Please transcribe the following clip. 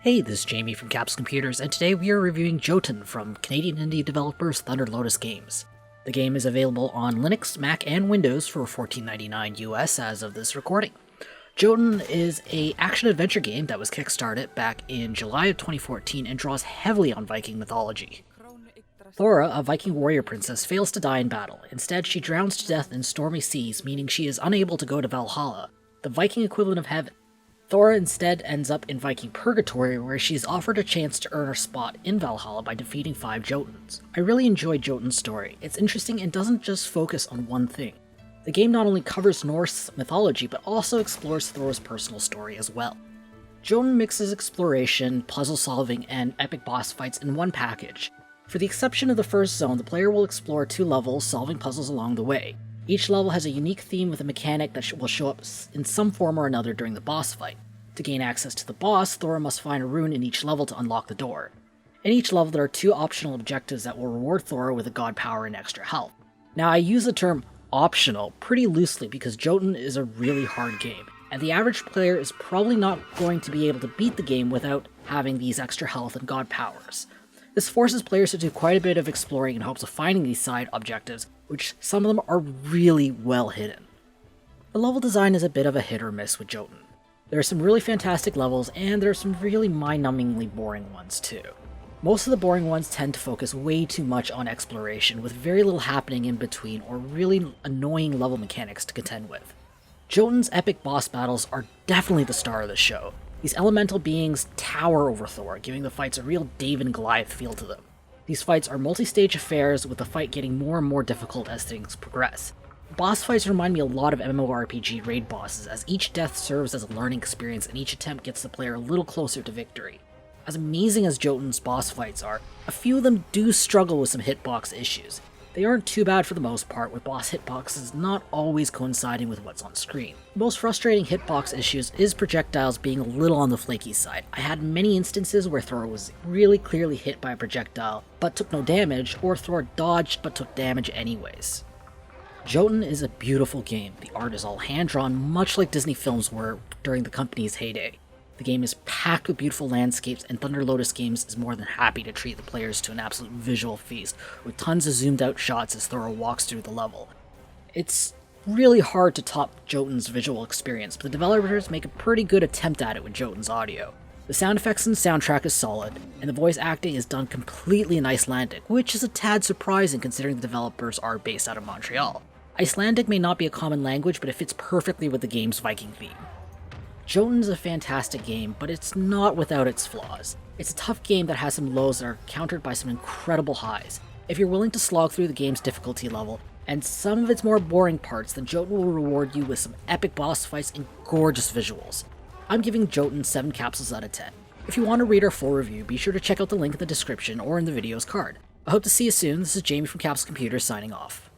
Hey, this is Jamie from Capsule Computers, and today we are reviewing Jotun from Canadian indie developers Thunder Lotus Games. The game is available on Linux, Mac, and Windows for $14.99 US as of this recording. Jotun is an action-adventure game that was kickstarted back in July of 2014 and draws heavily on Viking mythology. Thora, a Viking warrior princess, fails to die in battle. Instead, she drowns to death in stormy seas, meaning she is unable to go to Valhalla, the Viking equivalent of heaven. Thora instead ends up in Viking Purgatory, where she is offered a chance to earn her spot in Valhalla by defeating 5 Jotuns. I really enjoy Jotun's story. It's interesting and doesn't just focus on one thing. The game not only covers Norse mythology, but also explores Thora's personal story as well. Jotun mixes exploration, puzzle solving, and epic boss fights in one package. For the exception of the first zone, the player will explore 2 levels, solving puzzles along the way. Each level has a unique theme with a mechanic that will show up in some form or another during the boss fight. To gain access to the boss, Thora must find a rune in each level to unlock the door. In each level, there are 2 optional objectives that will reward Thora with a god power and extra health. Now, I use the term optional pretty loosely because Jotun is a really hard game, and the average player is probably not going to be able to beat the game without having these extra health and god powers. This forces players to do quite a bit of exploring in hopes of finding these side objectives, which some of them are really well hidden. The level design is a bit of a hit or miss with Jotun. There are some really fantastic levels, and there are some really mind-numbingly boring ones too. Most of the boring ones tend to focus way too much on exploration, with very little happening in between or really annoying level mechanics to contend with. Jotun's epic boss battles are definitely the star of the show. These elemental beings tower over Thor, giving the fights a real David and Goliath feel to them. These fights are multi-stage affairs, with the fight getting more and more difficult as things progress. Boss fights remind me a lot of MMORPG raid bosses, as each death serves as a learning experience and each attempt gets the player a little closer to victory. As amazing as Jotun's boss fights are, a few of them do struggle with some hitbox issues. They aren't too bad for the most part, with boss hitboxes not always coinciding with what's on screen. The most frustrating hitbox issues is projectiles being a little on the flaky side. I had many instances where Thor was really clearly hit by a projectile, but took no damage, or Thor dodged but took damage anyways. Jotun is a beautiful game. The art is all hand-drawn, much like Disney films were during the company's heyday. The game is packed with beautiful landscapes, and Thunder Lotus Games is more than happy to treat the players to an absolute visual feast, with tons of zoomed out shots as Thora walks through the level. It's really hard to top Jotun's visual experience, but the developers make a pretty good attempt at it with Jotun's audio. The sound effects and soundtrack is solid, and the voice acting is done completely in Icelandic, which is a tad surprising considering the developers are based out of Montreal. Icelandic may not be a common language, but it fits perfectly with the game's Viking theme. Jotun is a fantastic game, but it's not without its flaws. It's a tough game that has some lows that are countered by some incredible highs. If you're willing to slog through the game's difficulty level, and some of its more boring parts, then Jotun will reward you with some epic boss fights and gorgeous visuals. I'm giving Jotun 7 capsules out of 10. If you want to read our full review, be sure to check out the link in the description or in the video's card. I hope to see you soon. This is Jamie from Capsule Computers signing off.